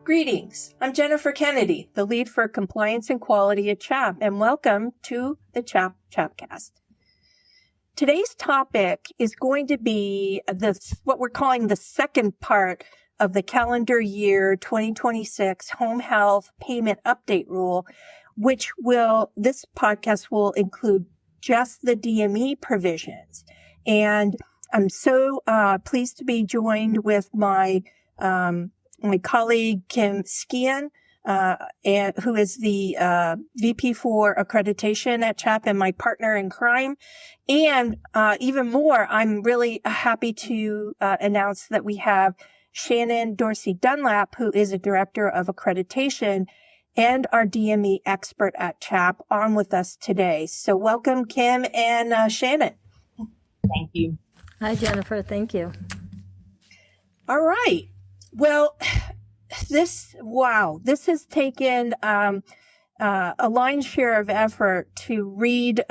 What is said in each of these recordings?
Greetings, I'm Jennifer Kennedy, the lead for compliance and quality at CHAP, and welcome to the Chapcast. Today's topic is going to be what we're calling the second part of the calendar year 2026 Home Health Payment Update Rule, this podcast will include just the DME provisions. And I'm so pleased to be joined with my colleague, Kim Skian, who is the VP for accreditation at CHAP and my partner in crime. And even more, I'm really happy to announce that we have Shannon Dorsey Dunlap, who is a director of accreditation and our DME expert at CHAP, on with us today. So welcome, Kim and Shannon. Thank you. Hi, Jennifer. Thank you. All right. Well, this has taken a lion's share of effort to read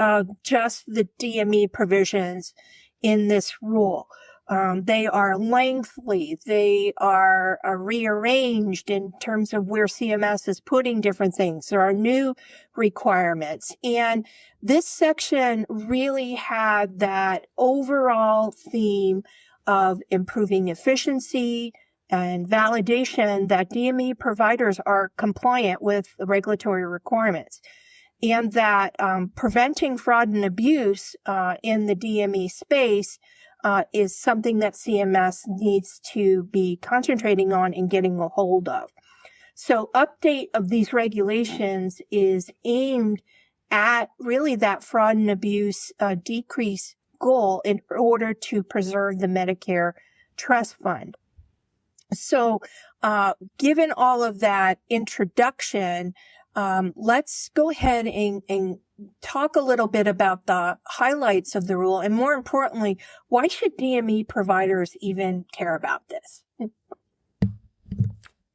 just the DME provisions in this rule. They are lengthy. They are rearranged in terms of where CMS is putting different things. There are new requirements. And this section really had that overall theme of improving efficiency and validation that DME providers are compliant with the regulatory requirements, and that preventing fraud and abuse in the DME space is something that CMS needs to be concentrating on and getting a hold of. So update of these regulations is aimed at really that fraud and abuse decrease goal in order to preserve the Medicare Trust Fund. So, given all of that introduction, let's go ahead and talk a little bit about the highlights of the rule. And more importantly, why should DME providers even care about this?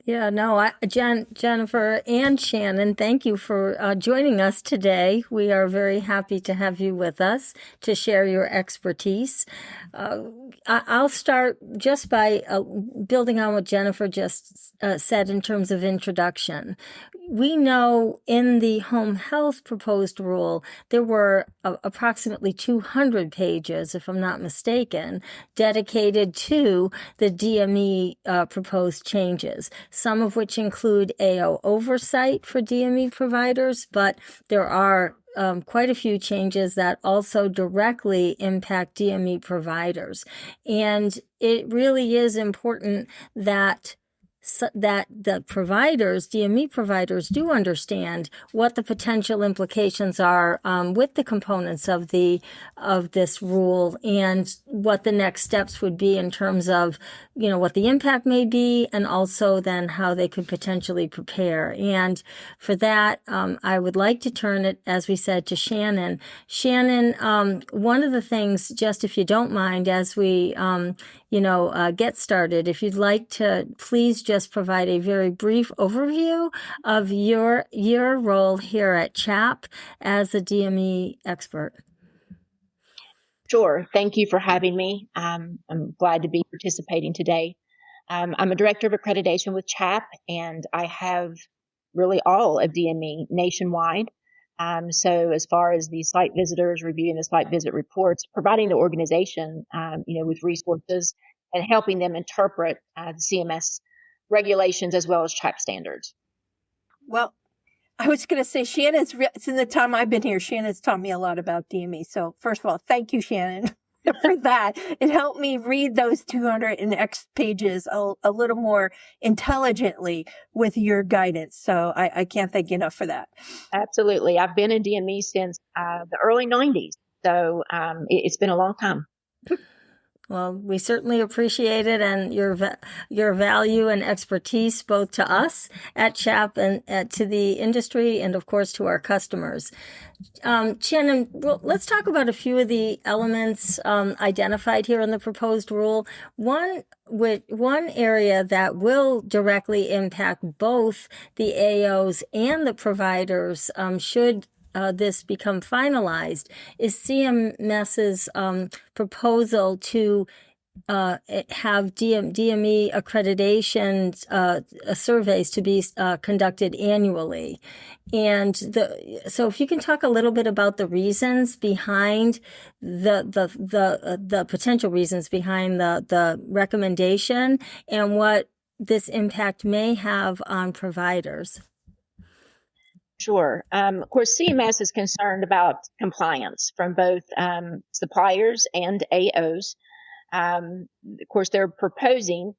Yeah, no, Jennifer and Shannon, thank you for joining us today. We are very happy to have you with us to share your expertise. I'll start just by building on what Jennifer just said in terms of introduction. We know in the home health proposed rule, there were approximately 200 pages, if I'm not mistaken, dedicated to the DME proposed changes, some of which include AO oversight for DME providers, but there are quite a few changes that also directly impact DME providers. And it really is important that the providers, DME providers, do understand what the potential implications are with the components of this rule, and what the next steps would be in terms of, what the impact may be, and also then how they could potentially prepare. And for that, I would like to turn it, as we said, to Shannon. Shannon, one of the things, just if you don't mind, as we get started, if you'd like to please just provide a very brief overview of your role here at CHAP as a DME expert. Sure. Thank you for having me. I'm glad to be participating today. I'm a director of accreditation with CHAP, and I have really all of DME nationwide. So as far as the site visitors, reviewing the site visit reports, providing the organization, with resources and helping them interpret the CMS regulations as well as CHAP standards. Well, I was going to say, since the time I've been here, Shannon's taught me a lot about DME. So first of all, thank you, Shannon, for that. It helped me read those 200 and X pages a little more intelligently with your guidance. So I can't thank you enough for that. Absolutely. I've been in DME since the early 90s. So it's been a long time. Well, we certainly appreciate it, and your value and expertise both to us at CHAP and to the industry, and of course to our customers. Shannon, let's talk about a few of the elements identified here in the proposed rule. One area that will directly impact both the AOs and the providers should this become finalized is CMS's proposal to have DME accreditation surveys to be conducted annually. And so if you can talk a little bit about the reasons behind the potential reasons behind the recommendation and what this impact may have on providers. Sure. Of course, CMS is concerned about compliance from both suppliers and AOs. Of course, they're proposing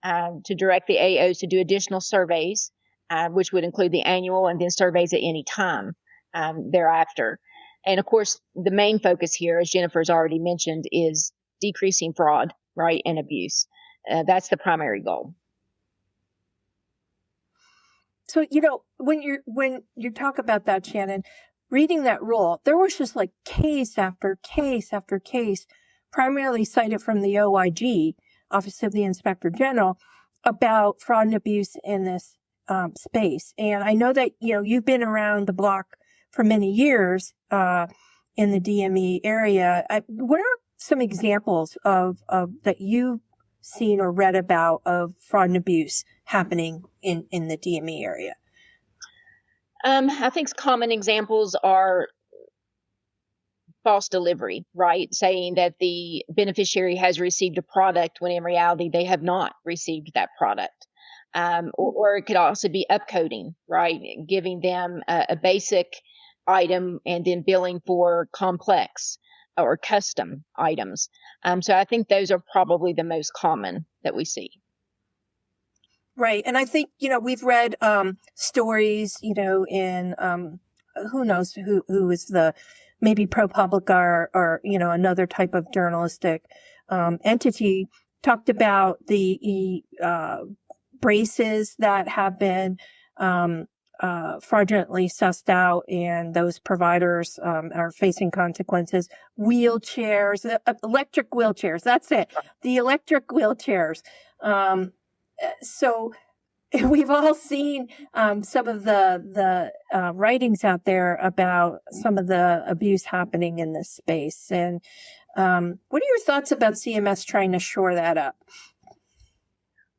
to direct the AOs to do additional surveys, which would include the annual and then surveys at any time thereafter. And of course, the main focus here, as Jennifer's already mentioned, is decreasing fraud, right, and abuse. That's the primary goal. So, when you talk about that, Shannon, reading that rule, there was just like case after case after case, primarily cited from the OIG, Office of the Inspector General, about fraud and abuse in this space. And I know that, you've been around the block for many years in the DME area. What are some examples of that you've seen or read about of fraud and abuse happening in the DME area? I think common examples are false delivery, right? Saying that the beneficiary has received a product when in reality they have not received that product. Or it could also be upcoding, right? Giving them a basic item and then billing for complex or custom items. So I think those are probably the most common that we see. Right. And I think, we've read stories, in who knows who is the maybe ProPublica or another type of journalistic entity talked about the braces that have been fraudulently sussed out, and those providers are facing consequences. Wheelchairs, electric wheelchairs. That's it. The electric wheelchairs. So we've all seen some of the writings out there about some of the abuse happening in this space. And what are your thoughts about CMS trying to shore that up?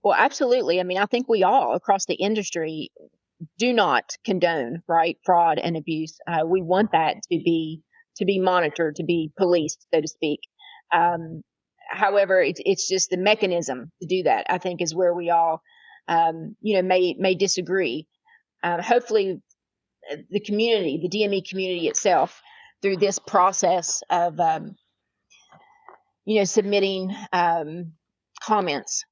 Well, absolutely. I mean, I think we all across the industry do not condone, right, fraud and abuse. We want that to be monitored, to be policed, so to speak. However, it's just the mechanism to do that, I think, is where we all, may disagree. Hopefully, the community, the DME community itself, through this process of, submitting comments,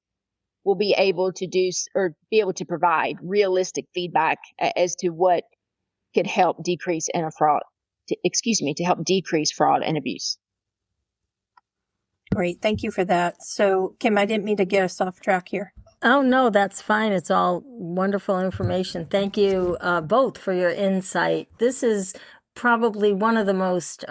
will be able to provide realistic feedback as to what could help decrease fraud and abuse. Great. Thank you for that. So, Kim, I didn't mean to get us off track here. Oh, no, that's fine. It's all wonderful information. Thank you both for your insight. This is probably one of the most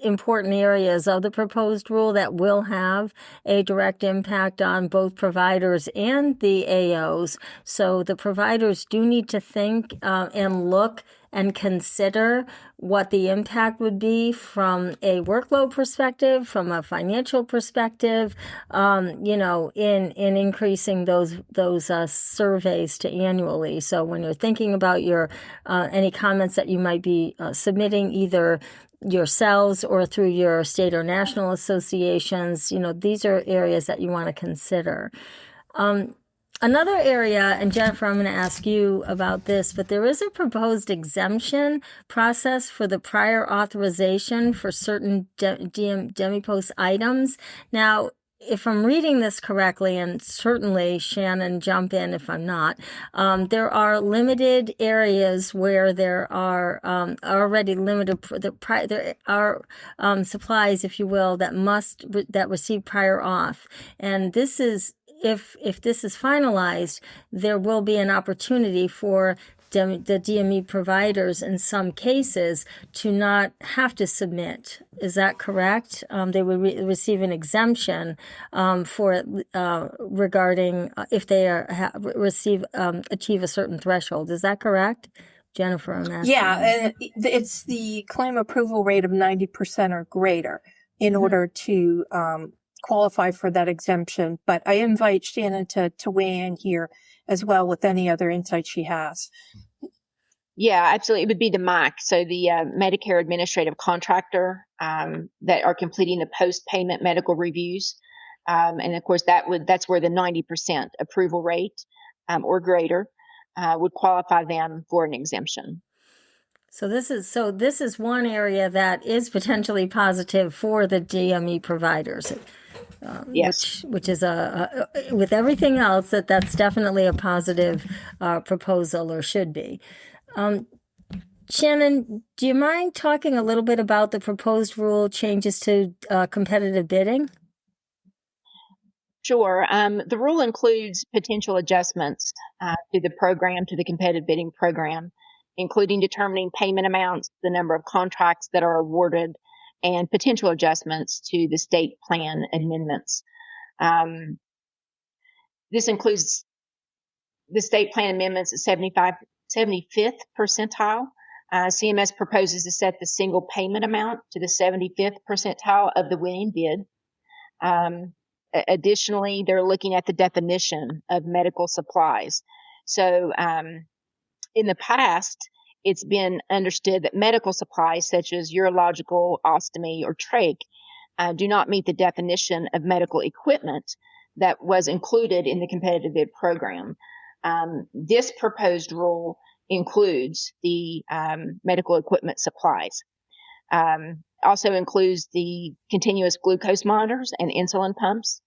important areas of the proposed rule that will have a direct impact on both providers and the AOs. So the providers do need to think and look and consider what the impact would be from a workload perspective, from a financial perspective, in increasing those surveys to annually. So when you're thinking about your any comments that you might be submitting either yourselves or through your state or national associations, these are areas that you want to consider. Another area, and Jennifer, I'm going to ask you about this, but there is a proposed exemption process for the prior authorization for certain DME items. Now, if I'm reading this correctly, and certainly Shannon, jump in if I'm not, there are limited areas where there are already limited. There are supplies, if you will, that receive prior auth, and this is. If this is finalized, there will be an opportunity for the DME providers in some cases to not have to submit. Is that correct? They will receive an exemption for regarding if they achieve a certain threshold. Is that correct? Jennifer, I'm asking. Yeah, and it's the claim approval rate of 90% or greater in order to qualify for that exemption. But I invite Shannon to weigh in here as well with any other insight she has. Yeah, absolutely. It would be the MAC, so the Medicare Administrative Contractor, that are completing the post-payment medical reviews, and of course that's where the 90% approval rate or greater would qualify them for an exemption. So this is one area that is potentially positive for the DME providers. Yes. Which is with everything else that's definitely a positive proposal, or should be. Shannon, do you mind talking a little bit about the proposed rule changes to competitive bidding? Sure. The rule includes potential adjustments to the competitive bidding program, including determining payment amounts, the number of contracts that are awarded, and potential adjustments to the state plan amendments. This includes the state plan amendments at 75th percentile. CMS proposes to set the single payment amount to the 75th percentile of the winning bid. Additionally, they're looking at the definition of medical supplies. So in the past, it's been understood that medical supplies such as urological, ostomy, or trach do not meet the definition of medical equipment that was included in the competitive bid program. This proposed rule includes the medical equipment supplies. Also includes the continuous glucose monitors and insulin pumps.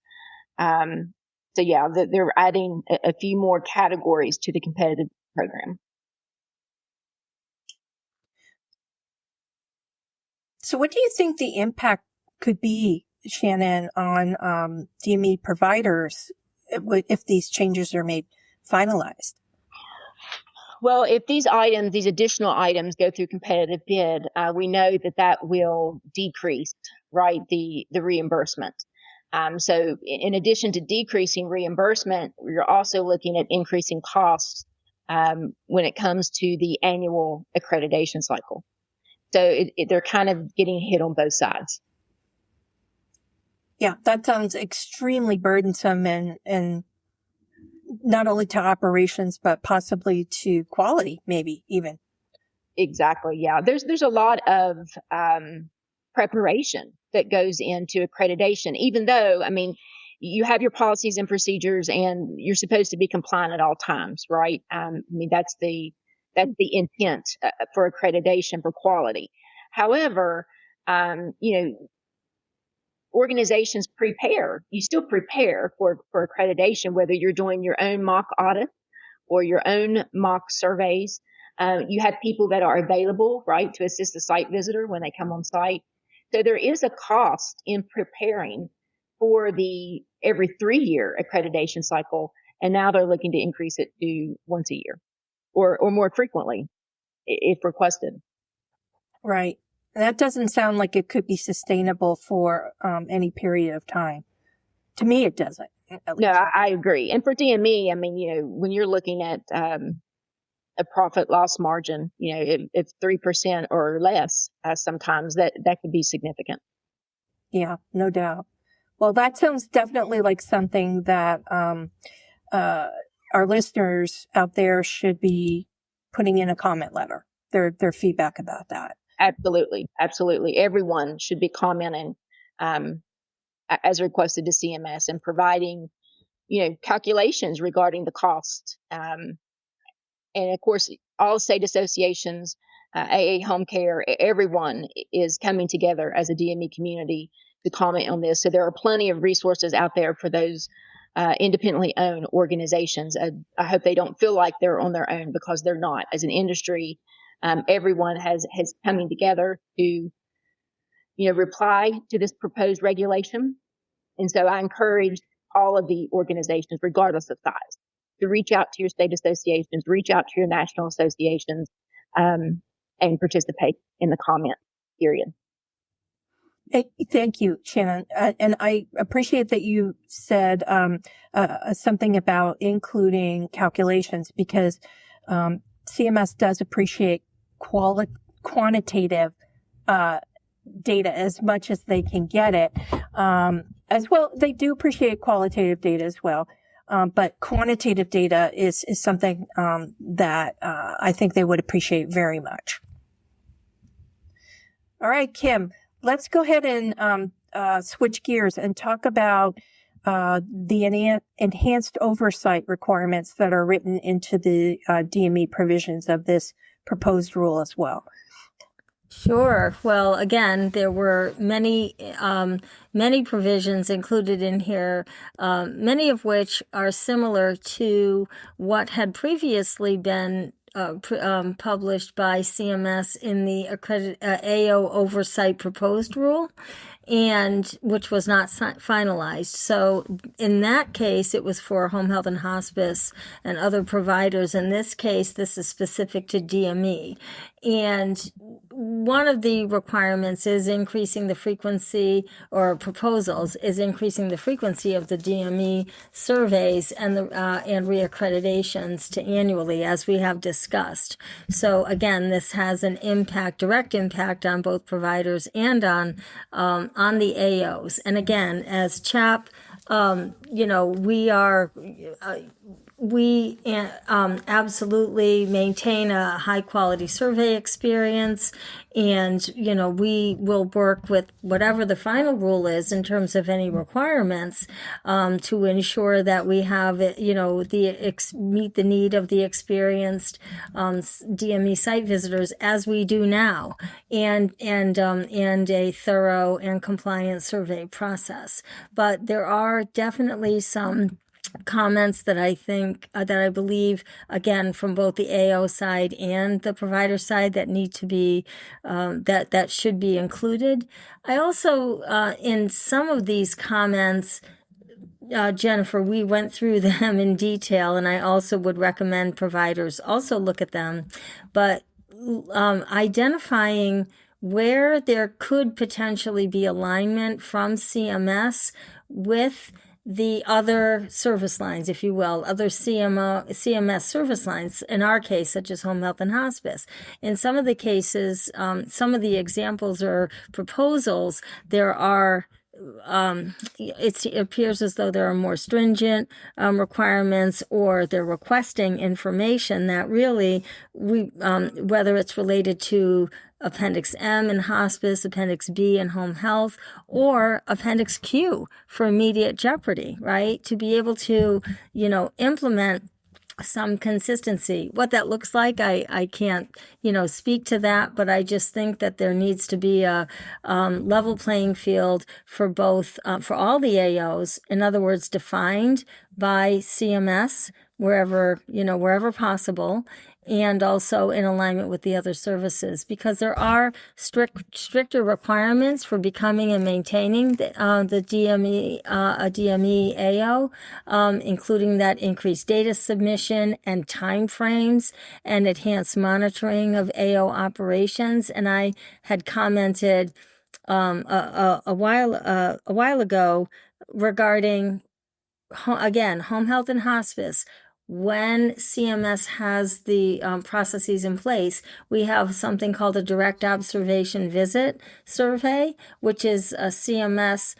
So yeah, they're adding a few more categories to the competitive program. So what do you think the impact could be, Shannon, on DME providers if these changes are made finalized? Well, if these additional items go through competitive bid, we know that will decrease, right, the reimbursement. So in addition to decreasing reimbursement, we're also looking at increasing costs when it comes to the annual accreditation cycle. So they're kind of getting hit on both sides. Yeah, that sounds extremely burdensome and not only to operations, but possibly to quality, maybe even. Exactly. Yeah. There's a lot of preparation that goes into accreditation, even though, I mean, you have your policies and procedures and you're supposed to be compliant at all times, right? I mean, that's the intent for accreditation for quality. However, organizations you still prepare for accreditation, whether you're doing your own mock audit or your own mock surveys. You have people that are available, right, to assist the site visitor when they come on site. So there is a cost in preparing for the every 3-year accreditation cycle. And now they're looking to increase it to once a year or more frequently if requested. Right. That doesn't sound like it could be sustainable for any period of time. To me, it doesn't. No, I agree. And for DME, I mean, when you're looking at a profit loss margin, if 3% or less, sometimes that could be significant. Yeah, no doubt. Well, that sounds definitely like something that our listeners out there should be putting in a comment letter, their feedback about that. Absolutely. Absolutely. Everyone should be commenting as requested to CMS and providing, calculations regarding the cost. And of course, all state associations, AA Home Care, everyone is coming together as a DME community to comment on this. So there are plenty of resources out there for those independently owned organizations. I hope they don't feel like they're on their own, because they're not. As an industry, everyone has coming together to, reply to this proposed regulation. And so I encourage all of the organizations, regardless of size, to reach out to your state associations, reach out to your national associations, and participate in the comment period. Thank you, Shannon. And I appreciate that you said something about including calculations, because CMS does appreciate quantitative data as much as they can get it. As well, they do appreciate qualitative data as well. But quantitative data is something that I think they would appreciate very much. All right, Kim, let's go ahead and switch gears and talk about the enhanced oversight requirements that are written into the DME provisions of this proposed rule as well. Sure. Well, again, there were many provisions included in here, many of which are similar to what had previously been published by CMS in the AO oversight proposed rule, and which was not finalized. So in that case, it was for home health and hospice and other providers. In this case, this is specific to DME. And one of the requirements is increasing the frequency, or proposals is increasing the frequency of the DME surveys and reaccreditations to annually, as we have discussed. So again, this has an direct impact on both providers and on the AOs. And again, as CHAP, we absolutely maintain a high quality survey experience, and we will work with whatever the final rule is in terms of any requirements to ensure that we have meet the need of the experienced DME site visitors, as we do now, and a thorough and compliant survey process. But there are definitely some comments that I believe, again, from both the AO side and the provider side, that need to be, that should be included. I also, in some of these comments, Jennifer, we went through them in detail, and I also would recommend providers also look at them, but identifying where there could potentially be alignment from CMS with the other service lines, if you will, other CMS service lines, in our case, such as home health and hospice. In some of the cases, some of the examples or proposals, there are it appears as though there are more stringent requirements, or they're requesting information that really, whether it's related to Appendix M in hospice, Appendix B in home health, or Appendix Q for immediate jeopardy, right? To be able to, implement some consistency. What that looks like, I can't, speak to that, but I just think that there needs to be a level playing field for both, for all the AOs, in other words, defined by CMS wherever possible, and also in alignment with the other services, because there are stricter requirements for becoming and maintaining the DME, a DME AO, including that increased data submission and timeframes and enhanced monitoring of AO operations. And I had commented a while ago regarding, again, home health and hospice. When CMS has the processes in place, we have something called a direct observation visit survey, which is a CMS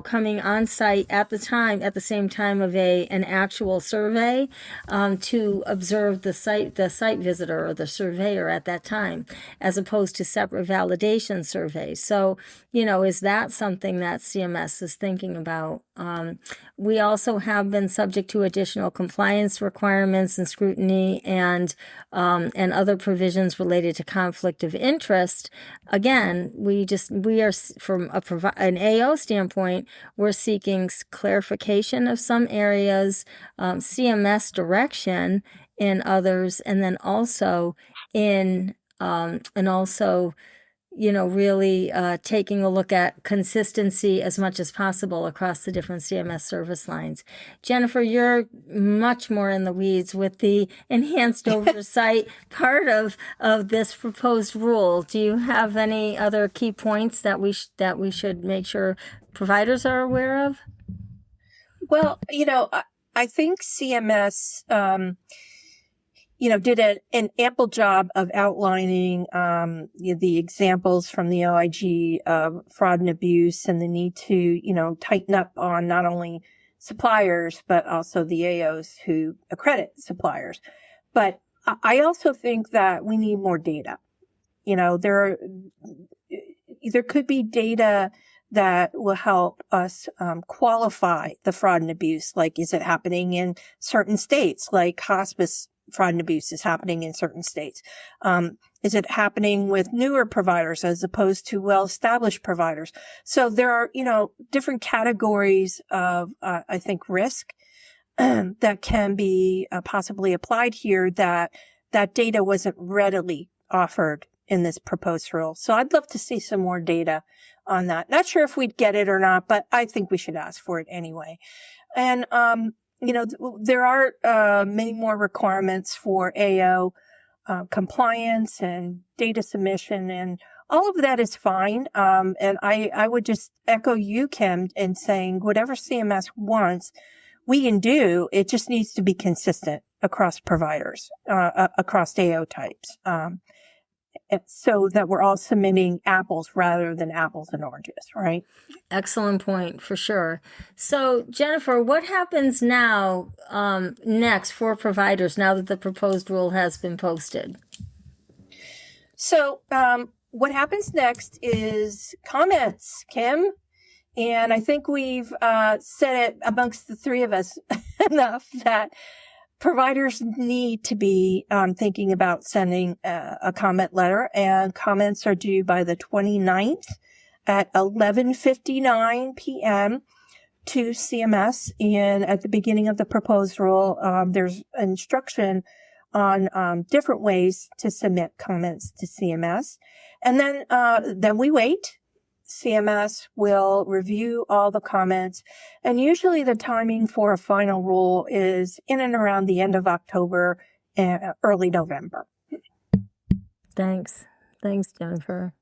coming on site at the same time of an actual survey, to observe the site visitor or the surveyor at that time, as opposed to separate validation surveys. So, is that something that CMS is thinking about? We also have been subject to additional compliance requirements and scrutiny, and other provisions related to conflict of interest. Again, we are, from an AO standpoint, we're seeking clarification of some areas, CMS direction in others, and then also really taking a look at consistency as much as possible across the different CMS service lines. Jennifer, you're much more in the weeds with the enhanced oversight part of this proposed rule. Do you have any other key points that we should make sure providers are aware of? Well, I think CMS, did an ample job of outlining the examples from the OIG of fraud and abuse and the need to, tighten up on not only suppliers, but also the AOs who accredit suppliers. But I also think that we need more data. There could be data that will help us qualify the fraud and abuse. Like, is it happening in certain states? Like hospice fraud and abuse is happening in certain states. Is it happening with newer providers as opposed to well-established providers? So there are, different categories of, I think, risk that can be possibly applied here that data wasn't readily offered in this proposed rule. So I'd love to see some more data on that. Not sure if we'd get it or not, but I think we should ask for it anyway. And, there are many more requirements for AO compliance and data submission, and all of that is fine. And I would just echo you, Kim, in saying whatever CMS wants, we can do. It just needs to be consistent across providers, across AO types. So that we're all submitting apples rather than apples and oranges, right? Excellent point, for sure. So, Jennifer, what happens now, next for providers now that the proposed rule has been posted? So, what happens next is comments, Kim. And I think we've said it amongst the three of us enough that providers need to be thinking about sending a comment letter, and comments are due by the 29th at 11:59 p.m. to CMS. And at the beginning of the proposed rule, there's instruction on different ways to submit comments to CMS. And then we wait. CMS will review all the comments, and usually the timing for a final rule is in and around the end of October and early November. Thanks, Jennifer.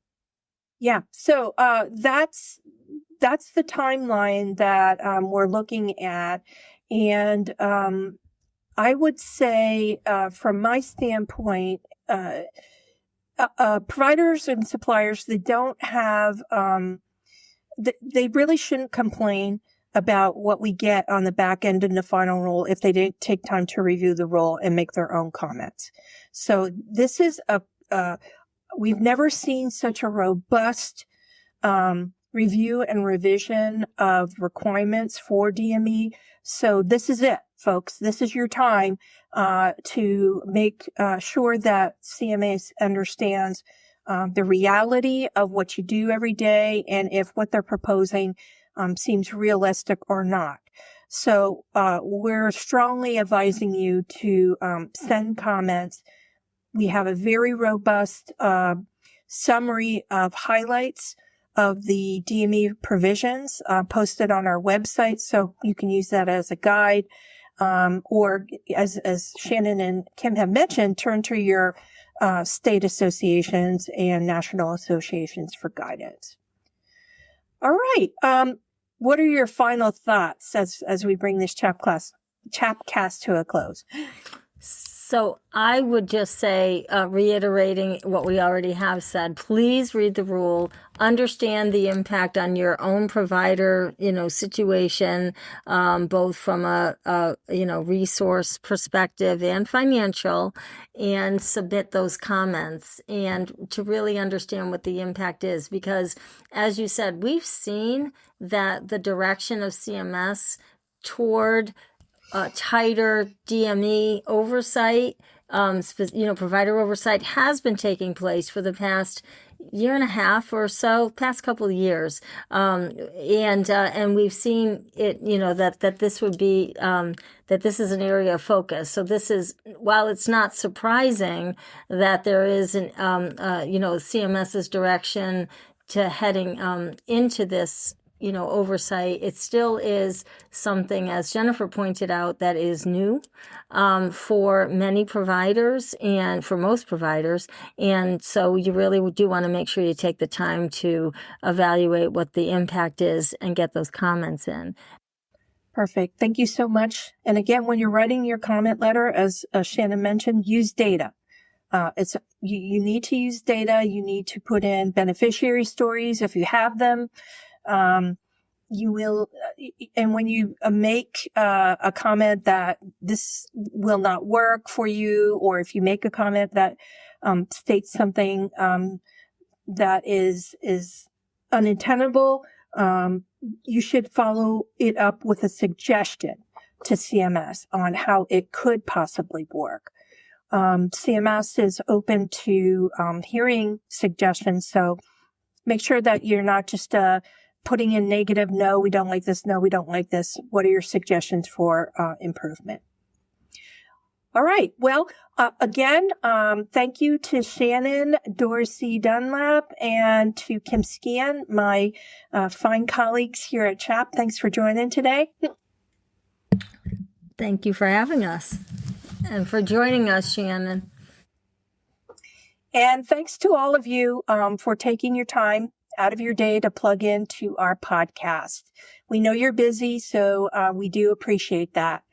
Yeah, so that's the timeline that we're looking at, and I would say from my standpoint, providers and suppliers, they don't have, they really shouldn't complain about what we get on the back end in the final rule if they didn't take time to review the rule and make their own comments. So this is we've never seen such a robust review and revision of requirements for DME. So this is it, folks. This is your time to make sure that CMS understands the reality of what you do every day and if what they're proposing seems realistic or not. So we're strongly advising you to send comments. We have a very robust summary of highlights of the DME provisions posted on our website, so you can use that as a guide. Or as Shannon and Kim have mentioned, turn to your state associations and national associations for guidance. All right. What are your final thoughts as we bring this chapcast to a close? So I would just say, reiterating what we already have said, please read the rule, understand the impact on your own provider, situation, both from a resource perspective and financial, and submit those comments and to really understand what the impact is. Because as you said, we've seen that the direction of CMS toward tighter DME oversight, provider oversight has been taking place for the past year and a half or so, past couple of years. And we've seen it, that this would be, that this is an area of focus. So this is, while it's not surprising that there is an, CMS's direction to heading into this oversight, it still is something, as Jennifer pointed out, that is new for many providers and for most providers. And so you really do want to make sure you take the time to evaluate what the impact is and get those comments in. Perfect. Thank you so much. And again, when you're writing your comment letter, as Shannon mentioned, use data. You need to use data. You need to put in beneficiary stories if you have them. You will, and when you make a comment that this will not work for you, or if you make a comment that states something that is unintendable, you should follow it up with a suggestion to CMS on how it could possibly work. CMS is open to hearing suggestions, so make sure that you're not just putting in negative, no, we don't like this, no, we don't like this. What are your suggestions for improvement? All right. Well, again, thank you to Shannon Dorsey Dunlap and to Kim Scan, my fine colleagues here at CHAP. Thanks for joining today. Thank you for having us and for joining us, Shannon. And thanks to all of you for taking your time out of your day to plug into our podcast. We know you're busy, so we do appreciate that.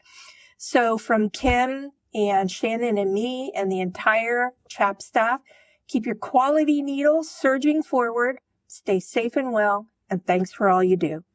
So from Kim and Shannon and me and the entire CHAP staff, keep your quality needles surging forward, stay safe and well, and thanks for all you do.